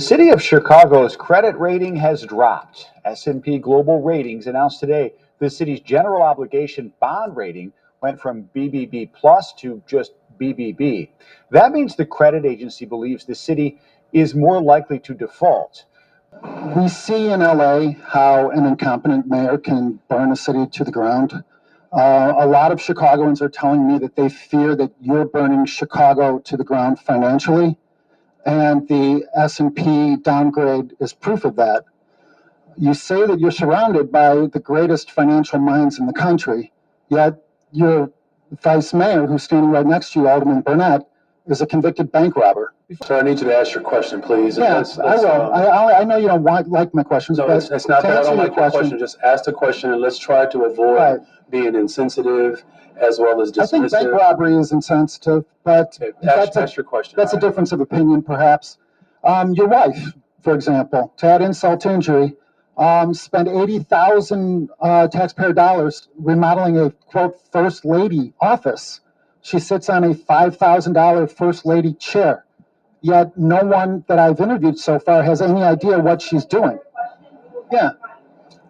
The city of Chicago's credit rating has dropped. S&P Global Ratings announced today the city's general obligation bond rating went from BBB plus to just BBB. That means the credit agency believes the city is more likely to default. We see in LA how an incompetent mayor can burn a city to the ground. A lot of Chicagoans are telling me that they fear that you're burning Chicago to the ground financially, and the S&P downgrade is proof of that. You say that you're surrounded by the greatest financial minds in the country, yet your vice mayor, who's standing right next to you, Alderman Burnett, is a convicted bank robber. So I need you to ask your question, please. Yes, I will. I know you don't like my questions, no, but it's not to that I answer don't your like your question. Just ask the question, and let's try to avoid Right. being insensitive as well as I think dismissive. bank robbery is insensitive, but Okay, that's ask your question. a difference of opinion, perhaps. Your wife, for example, to add insult to injury, spent 80,000 taxpayer dollars remodeling a, quote, First Lady office. She sits on a $5,000 First Lady chair, yet no one that I've interviewed so far has any idea what she's doing. Yeah.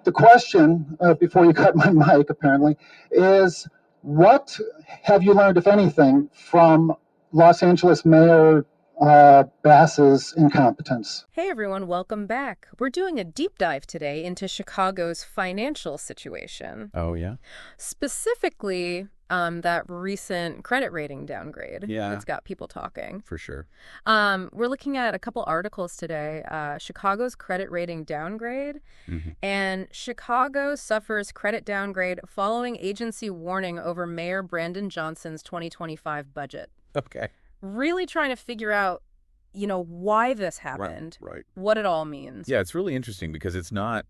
The question, before you cut my mic, apparently, is what have you learned, if anything, from Los Angeles Mayor Bass's incompetence? Hey everyone, welcome back. We're doing a deep dive today into Chicago's financial situation. Oh, yeah? Specifically, that recent credit rating downgrade. Yeah. That's got people talking. For sure. We're looking at a couple articles today. Chicago's credit rating downgrade. And Chicago suffers credit downgrade following agency warning over Mayor Brandon Johnson's 2025 budget. Okay. Really trying to figure out, why this happened, Right. what it all means. Yeah, it's really interesting because it's not,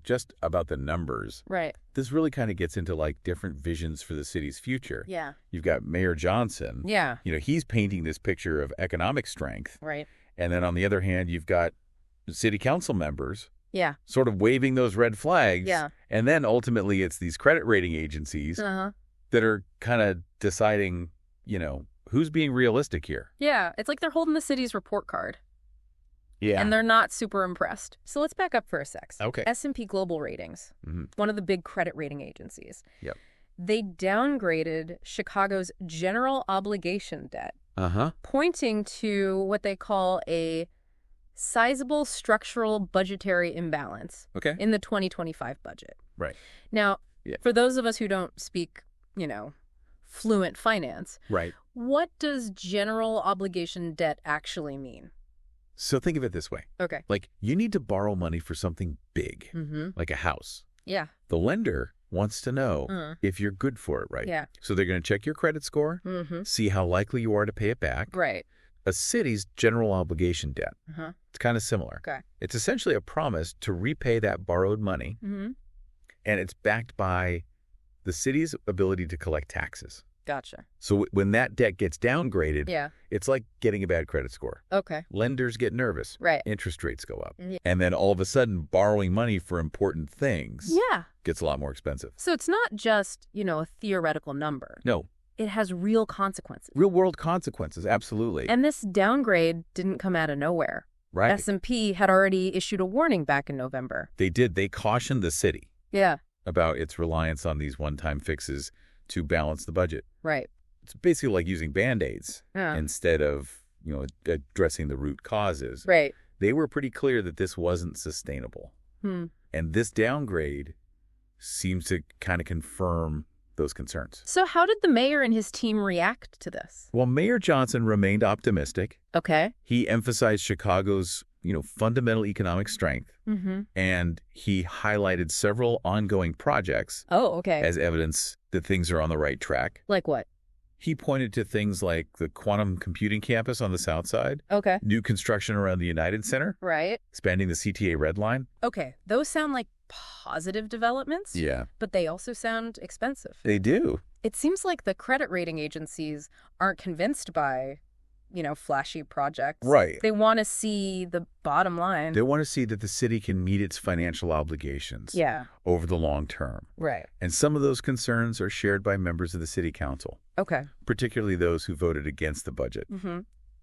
just about the numbers. Right. This really kind of gets into like different visions for the city's future. Yeah. You've got Mayor Johnson. Yeah. He's painting this picture of economic strength. Right. And then on the other hand, you've got city council members. Yeah. Sort of waving those red flags. Yeah. And then ultimately it's these credit rating agencies that are kind of deciding, who's being realistic here. Yeah. It's like they're holding the city's report card. Yeah. And they're not super impressed. So let's back up for a sec. Okay. S&P Global Ratings, one of the big credit rating agencies. Yep. They downgraded Chicago's general obligation debt, pointing to what they call a sizable structural budgetary imbalance in the 2025 budget. Right. Now, for those of us who don't speak, fluent finance, right. What does general obligation debt actually mean? So think of it this way. Okay. Like you need to borrow money for something big, like a house. Yeah. The lender wants to know if you're good for it, right? Yeah. So they're going to check your credit score, see how likely you are to pay it back. Right. A city's general obligation debt, it's kind of similar. Okay. It's essentially a promise to repay that borrowed money, and it's backed by the city's ability to collect taxes. Gotcha. So when that debt gets downgraded, it's like getting a bad credit score. Okay. Lenders get nervous. Right. Interest rates go up. Yeah. And then all of a sudden, borrowing money for important things gets a lot more expensive. So it's not just, a theoretical number. No. It has real consequences. Real world consequences, absolutely. And this downgrade didn't come out of nowhere. Right. S&P had already issued a warning back in November. They did. They cautioned the city about its reliance on these one-time fixes to balance the budget. Right. It's basically like using Band-Aids instead of, addressing the root causes. Right. They were pretty clear that this wasn't sustainable. And this downgrade seems to kind of confirm those concerns. So how did the mayor and his team react to this? Well, Mayor Johnson remained optimistic. Okay. He emphasized Chicago's, fundamental economic strength. And he highlighted several ongoing projects as evidence that things are on the right track. Like what? He pointed to things like the quantum computing campus on the south side. Okay. New construction around the United Center. Right. Expanding the CTA Red Line. Okay. Those sound like positive developments. Yeah. But they also sound expensive. They do. It seems like the credit rating agencies aren't convinced by, flashy projects. Right. They want to see the bottom line. They want to see that the city can meet its financial obligations over the long term. Right. And some of those concerns are shared by members of the city council. Okay. Particularly those who voted against the budget.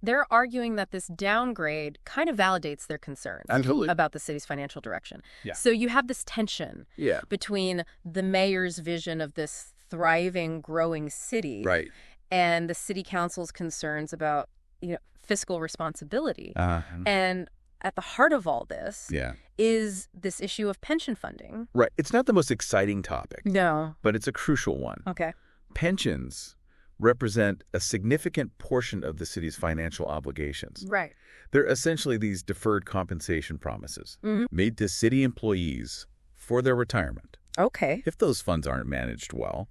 they're arguing that this downgrade kind of validates their concerns Absolutely. about the city's financial direction. Yeah. So you have this tension between the mayor's vision of this thriving, growing city and the city council's concerns about, fiscal responsibility. And at the heart of all this is this issue of pension funding. Right. It's not the most exciting topic. No. But it's a crucial one. Okay. Pensions represent a significant portion of the city's financial obligations. Right. They're essentially these deferred compensation promises made to city employees for their retirement. Okay. If those funds aren't managed well,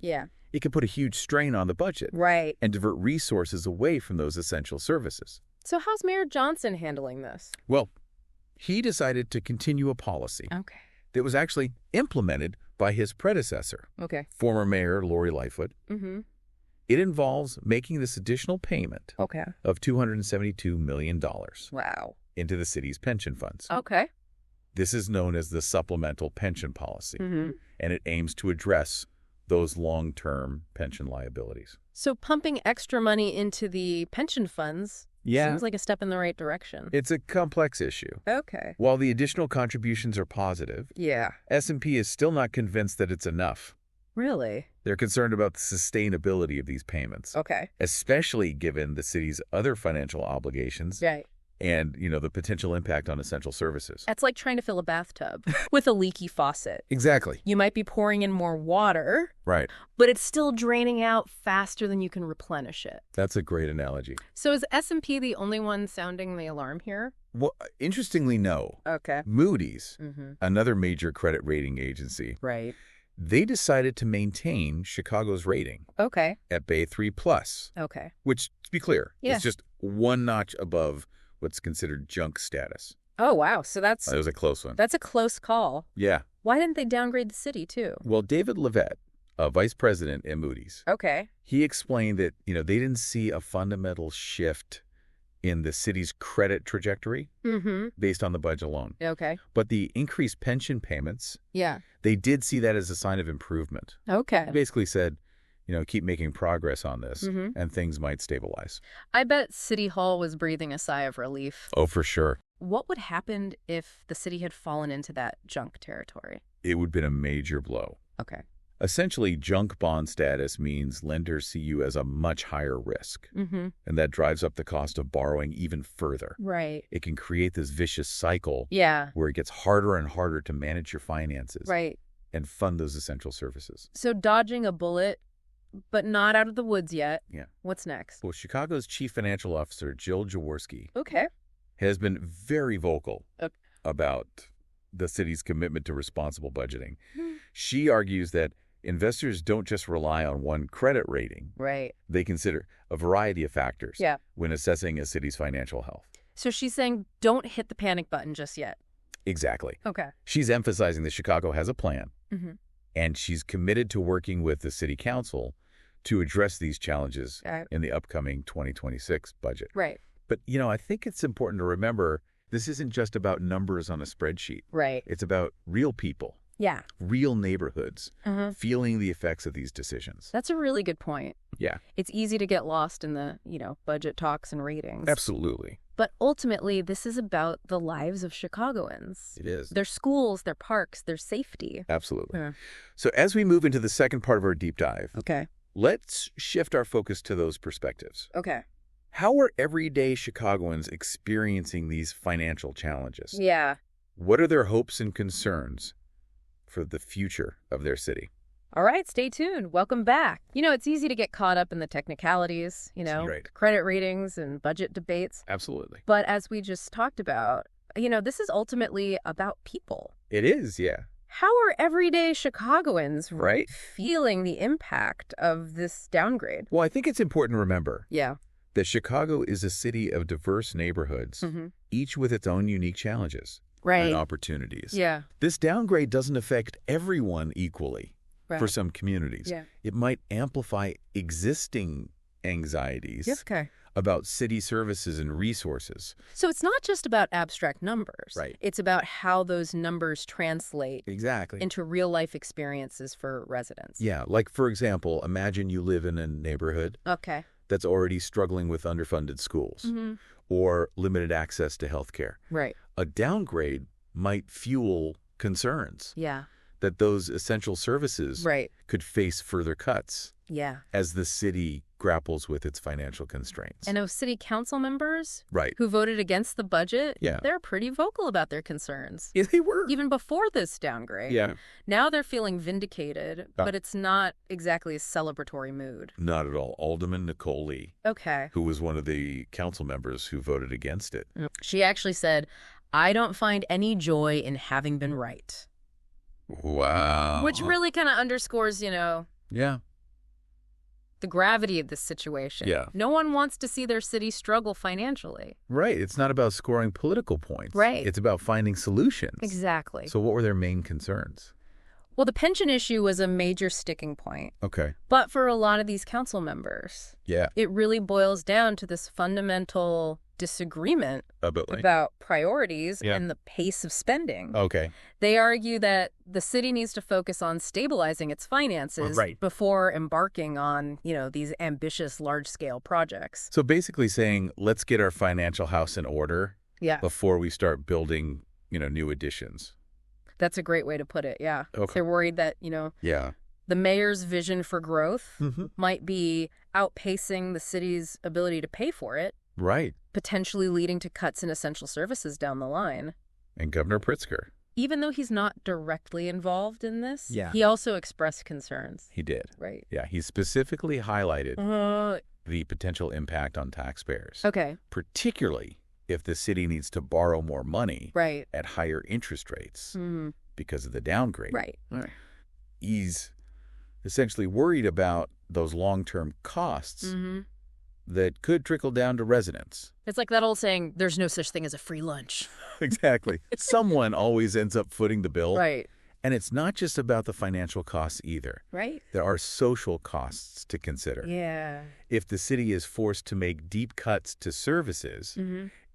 it can put a huge strain on the budget. Right. And divert resources away from those essential services. So how's Mayor Johnson handling this? Well, he decided to continue a policy that was actually implemented by his predecessor, former Mayor Lori Lightfoot. It involves making this additional payment of $272 million into the city's pension funds. This is known as the supplemental pension policy, and it aims to address those long-term pension liabilities. So pumping extra money into the pension funds seems like a step in the right direction. It's a complex issue. While the additional contributions are positive, S&P is still not convinced that it's enough. Really? They're concerned about the sustainability of these payments, especially given the city's other financial obligations and, the potential impact on essential services. It's like trying to fill a bathtub with a leaky faucet. Exactly. You might be pouring in more water, Right. but it's still draining out faster than you can replenish it. That's a great analogy. So is S&P the only one sounding the alarm here? Well, interestingly, no. Moody's, another major credit rating agency, they decided to maintain Chicago's rating at Bay 3+, which, to be clear, is just one notch above what's considered junk status. Oh, wow. So that was a close one. That's a close call. Yeah. Why didn't they downgrade the city, too? Well, David Levette, a vice president at Moody's, he explained that, they didn't see a fundamental shift in the city's credit trajectory based on the budget alone. But the increased pension payments, they did see that as a sign of improvement. He basically said, keep making progress on this and things might stabilize. I bet City Hall was breathing a sigh of relief. Oh, for sure. What would happen if the city had fallen into that junk territory? It would have been a major blow. Essentially, junk bond status means lenders see you as a much higher risk, and that drives up the cost of borrowing even further. Right. It can create this vicious cycle where it gets harder and harder to manage your finances and fund those essential services. So dodging a bullet, but not out of the woods yet. Yeah. What's next? Well, Chicago's chief financial officer, Jill Jaworski, Okay. has been very vocal about the city's commitment to responsible budgeting. She argues that investors don't just rely on one credit rating. Right. They consider a variety of factors when assessing a city's financial health. So she's saying don't hit the panic button just yet. Exactly. Okay. She's emphasizing that Chicago has a plan, and she's committed to working with the city council to address these challenges in the upcoming 2026 budget. Right. But, I think it's important to remember this isn't just about numbers on a spreadsheet. Right. It's about real people. Yeah. Real neighborhoods feeling the effects of these decisions. That's a really good point. Yeah. It's easy to get lost in the, budget talks and ratings. Absolutely. But ultimately, this is about the lives of Chicagoans. It is. Their schools, their parks, their safety. Absolutely. So as we move into the second part of our deep dive, let's shift our focus to those perspectives. How are everyday Chicagoans experiencing these financial challenges? Yeah. What are their hopes and concerns for the future of their city? All right, stay tuned. Welcome back. It's easy to get caught up in the technicalities, Right. credit ratings and budget debates. Absolutely. But as we just talked about, this is ultimately about people. It is, yeah. How are everyday Chicagoans feeling the impact of this downgrade? Well, I think it's important to remember Yeah. that Chicago is a city of diverse neighborhoods, each with its own unique challenges and opportunities. Yeah. This downgrade doesn't affect everyone equally. For some communities. It might amplify existing anxieties about city services and resources. So it's not just about abstract numbers. Right. It's about how those numbers translate into real-life experiences for residents. Yeah, like, for example, imagine you live in a neighborhood that's already struggling with underfunded schools or limited access to health care. Right. A downgrade might fuel concerns Yeah. that those essential services could face further cuts as the city grapples with its financial constraints. And of city council members Right. who voted against the budget, Yeah. they're pretty vocal about their concerns. Yeah, they were. Even before this downgrade. Yeah. Now they're feeling vindicated, but it's not exactly a celebratory mood. Not at all. Alderman Nicole Lee, Okay. who was one of the council members who voted against it. She actually said, "I don't find any joy in having been right." Wow. Which really kind of underscores, Yeah. the gravity of this situation. Yeah. No one wants to see their city struggle financially. Right. It's not about scoring political points. Right. It's about finding solutions. Exactly. So what were their main concerns? Well, the pension issue was a major sticking point. Okay. But for a lot of these council members, Yeah. it really boils down to this fundamental disagreement Absolutely. about priorities and the pace of spending. Okay. They argue that the city needs to focus on stabilizing its finances before embarking on, these ambitious large-scale projects. So basically saying, let's get our financial house in order before we start building, new additions. That's a great way to put it, yeah. Okay. They're worried that, the mayor's vision for growth might be outpacing the city's ability to pay for it. Right. Potentially leading to cuts in essential services down the line. And Governor Pritzker. Even though he's not directly involved in this, he also expressed concerns. He did. Right. Yeah, he specifically highlighted the potential impact on taxpayers. Okay. Particularly if the city needs to borrow more money at higher interest rates because of the downgrade. Right. He's essentially worried about those long-term costs that could trickle down to residents. It's like that old saying, there's no such thing as a free lunch. Exactly. Someone always ends up footing the bill. Right. And it's not just about the financial costs either. Right. There are social costs to consider. Yeah. If the city is forced to make deep cuts to services,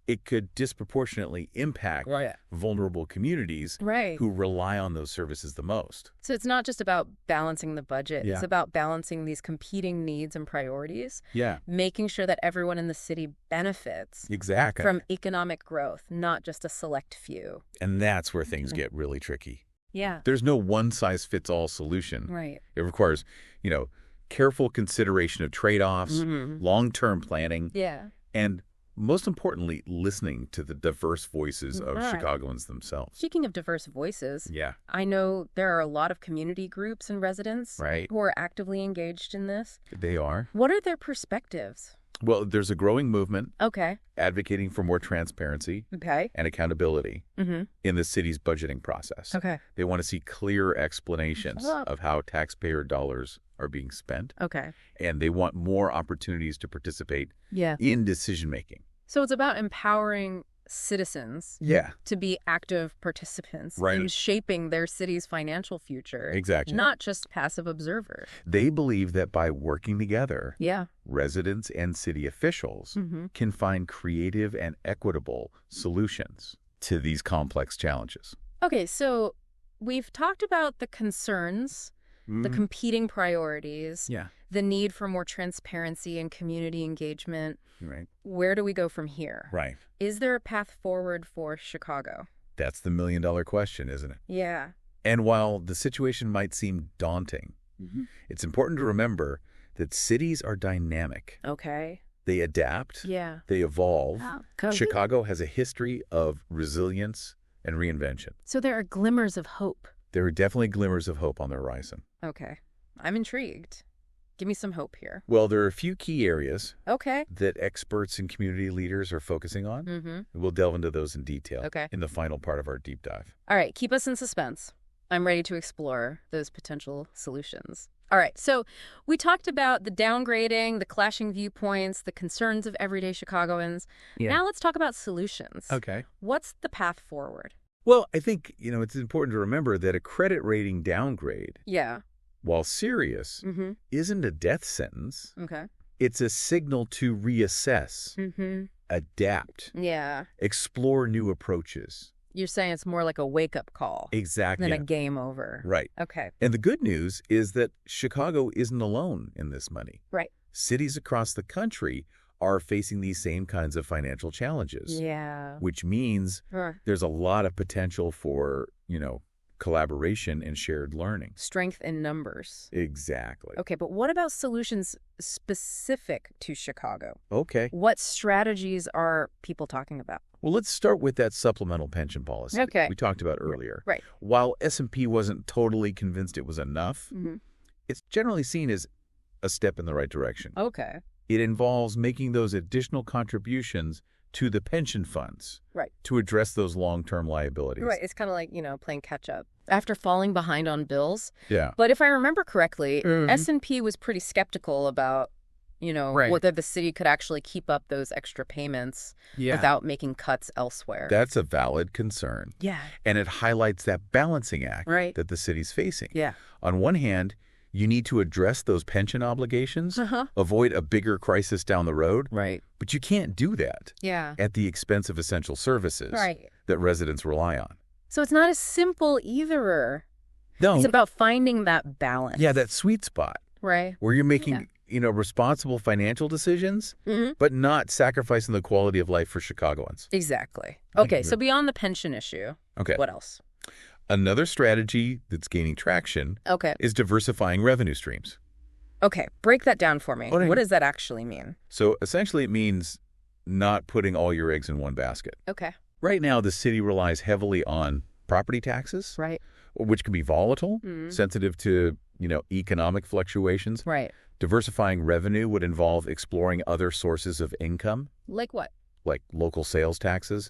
it could disproportionately impact vulnerable communities who rely on those services the most. So it's not just about balancing the budget. Yeah. It's about balancing these competing needs and priorities. Yeah. Making sure that everyone in the city benefits Exactly. from economic growth, not just a select few. And that's where things get really tricky. Yeah. There's no one-size-fits-all solution. Right. It requires, careful consideration of trade-offs, long-term planning, and most importantly, listening to the diverse voices of Chicagoans themselves. Speaking of diverse voices, Yeah. I know there are a lot of community groups and residents who are actively engaged in this. They are. What are their perspectives? Well, there's a growing movement Okay. advocating for more transparency Okay. and accountability in the city's budgeting process. Okay. They want to see clear explanations of how taxpayer dollars are being spent, Okay. and they want more opportunities to participate in decision-making. So it's about empowering citizens to be active participants in shaping their city's financial future. Exactly. Not just passive observers. They believe that by working together, Yeah. residents and city officials can find creative and equitable solutions to these complex challenges. Okay, so we've talked about the concerns, the competing priorities, the need for more transparency and community engagement. Right. Where do we go from here? Right. Is there a path forward for Chicago? That's the million-dollar question, isn't it? Yeah. And while the situation might seem daunting, it's important to remember that cities are dynamic. Okay. They adapt. Yeah. They evolve. Oh, Chicago has a history of resilience and reinvention. So there are glimmers of hope. There are definitely glimmers of hope on the horizon. Okay. I'm intrigued. Give me some hope here. Well, there are a few key areas Okay. that experts and community leaders are focusing on. We'll delve into those in detail in the final part of our deep dive. All right. Keep us in suspense. I'm ready to explore those potential solutions. All right. So we talked about the downgrading, the clashing viewpoints, the concerns of everyday Chicagoans. Yeah. Now let's talk about solutions. Okay. What's the path forward? Well, I think, it's important to remember that a credit rating downgrade, Yeah. while serious, isn't a death sentence. Okay. It's a signal to reassess, adapt, Yeah. explore new approaches. You're saying it's more like a wake-up call Exactly. than a game over. Right. Okay. And the good news is that Chicago isn't alone in this money. Right. cities across the country are facing these same kinds of financial challenges. Yeah. Which means there's a lot of potential for, collaboration and shared learning. Strength in numbers. Exactly. Okay, but what about solutions specific to Chicago? Okay. What strategies are people talking about? Well, let's start with that supplemental pension policy we talked about earlier. Right. While S&P wasn't totally convinced it was enough, it's generally seen as a step in the right direction. Okay. It involves making those additional contributions to the pension funds to address those long-term liabilities. Right. It's kind of like, playing catch-up. After falling behind on bills. Yeah. But if I remember correctly, S&P was pretty skeptical about, whether the city could actually keep up those extra payments without making cuts elsewhere. That's a valid concern. Yeah. And it highlights that balancing act that the city's facing. Yeah. On one hand, you need to address those pension obligations, avoid a bigger crisis down the road. Right. But you can't do that at the expense of essential services that residents rely on. So it's not as simple either. No. It's about finding that balance. Yeah, that sweet spot. Right. Where you're making, responsible financial decisions, but not sacrificing the quality of life for Chicagoans. Exactly. Okay, so beyond the pension issue, what else? Another strategy that's gaining traction is diversifying revenue streams. Okay, break that down for me. What does that actually mean? So essentially it means not putting all your eggs in one basket. Okay. Right now, the city relies heavily on property taxes, which can be volatile, sensitive to, economic fluctuations. Right. Diversifying revenue would involve exploring other sources of income. Like what? Like local sales taxes,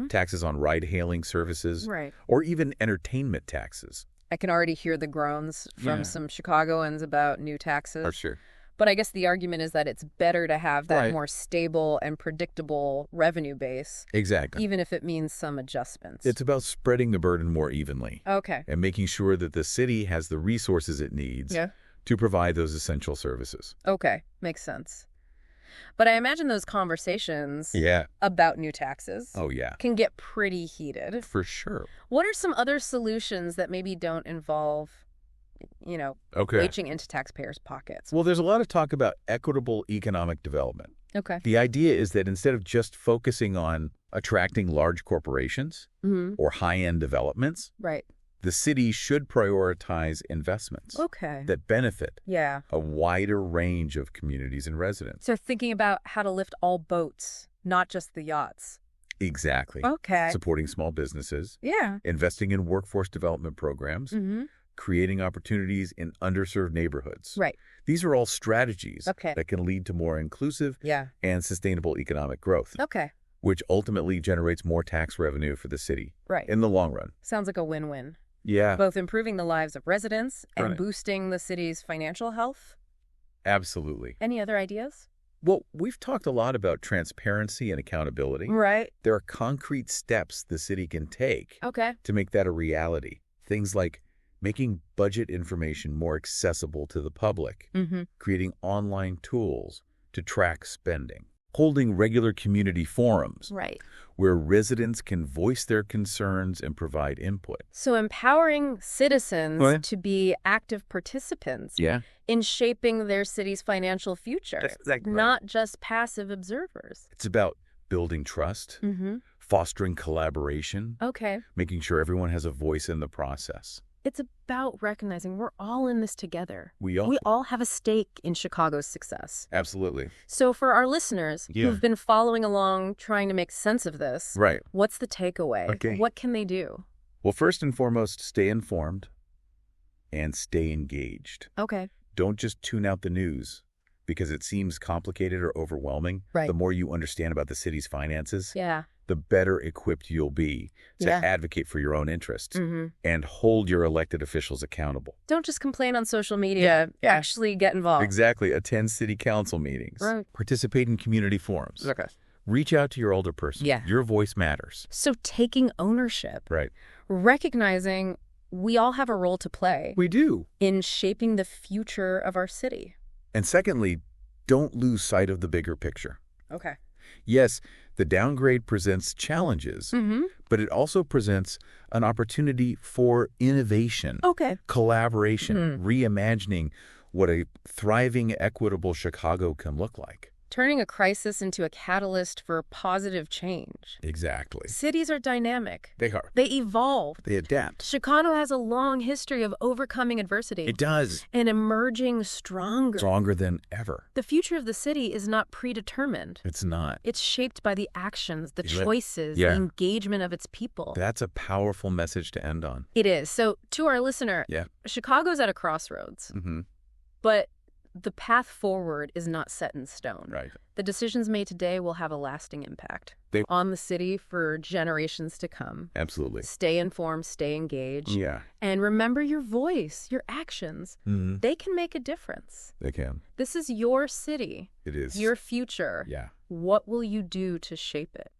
taxes on ride-hailing services, or even entertainment taxes. I can already hear the groans from some Chicagoans about new taxes. For sure. But I guess the argument is that it's better to have that more stable and predictable revenue base. Exactly. Even if it means some adjustments. It's about spreading the burden more evenly. Okay. And making sure that the city has the resources it needs to provide those essential services. Okay. Makes sense. But I imagine those conversations about new taxes can get pretty heated. For sure. What are some other solutions that maybe don't involve, reaching into taxpayers' pockets? Well, there's a lot of talk about equitable economic development. Okay. The idea is that instead of just focusing on attracting large corporations or high-end developments, the city should prioritize investments that benefit a wider range of communities and residents. So thinking about how to lift all boats, not just the yachts. Exactly. Okay. Supporting small businesses. Yeah. Investing in workforce development programs. Creating opportunities in underserved neighborhoods. Right. These are all strategies that can lead to more inclusive and sustainable economic growth. Okay. Which ultimately generates more tax revenue for the city right. in the long run. Sounds like a win-win. Yeah. Both improving the lives of residents and boosting the city's financial health. Absolutely. Any other ideas? Well, we've talked a lot about transparency and accountability. Right. There are concrete steps the city can take to make that a reality. Things like making budget information more accessible to the public, creating online tools to track spending, holding regular community forums where residents can voice their concerns and provide input. So empowering citizens to be active participants in shaping their city's financial future, That's exactly not just passive observers. It's about building trust, fostering collaboration, making sure everyone has a voice in the process. It's about recognizing we're all in this together. We all have a stake in Chicago's success. Absolutely. So for our listeners who've been following along, trying to make sense of this, what's the takeaway? Okay. What can they do? Well, first and foremost, stay informed and stay engaged. Okay. Don't just tune out the news because it seems complicated or overwhelming. Right. The more you understand about the city's finances, Yeah. the better equipped you'll be to advocate for your own interests and hold your elected officials accountable. Don't just complain on social media. Actually get involved. Exactly. Attend city council meetings. Right. Participate in community forums. Reach out to your older person. Your voice matters. So taking ownership. Right. Recognizing we all have a role to play. We do. In shaping the future of our city. And secondly, don't lose sight of the bigger picture. Okay. Yes, the downgrade presents challenges, but it also presents an opportunity for innovation, collaboration, reimagining what a thriving, equitable Chicago can look like. Turning a crisis into a catalyst for positive change. Exactly. Cities are dynamic. They are. They evolve. They adapt. Chicago has a long history of overcoming adversity. It does. And emerging stronger. Stronger than ever. The future of the city is not predetermined. It's not. It's shaped by the actions, the choices, Yeah. the engagement of its people. That's a powerful message to end on. It is. So, to our listener, Chicago's at a crossroads. But the path forward is not set in stone. Right. The decisions made today will have a lasting impact on the city for generations to come. Absolutely. Stay informed, stay engaged. Yeah. And remember your voice, your actions. They can make a difference. They can. This is your city. It is. Your future. Yeah. What will you do to shape it?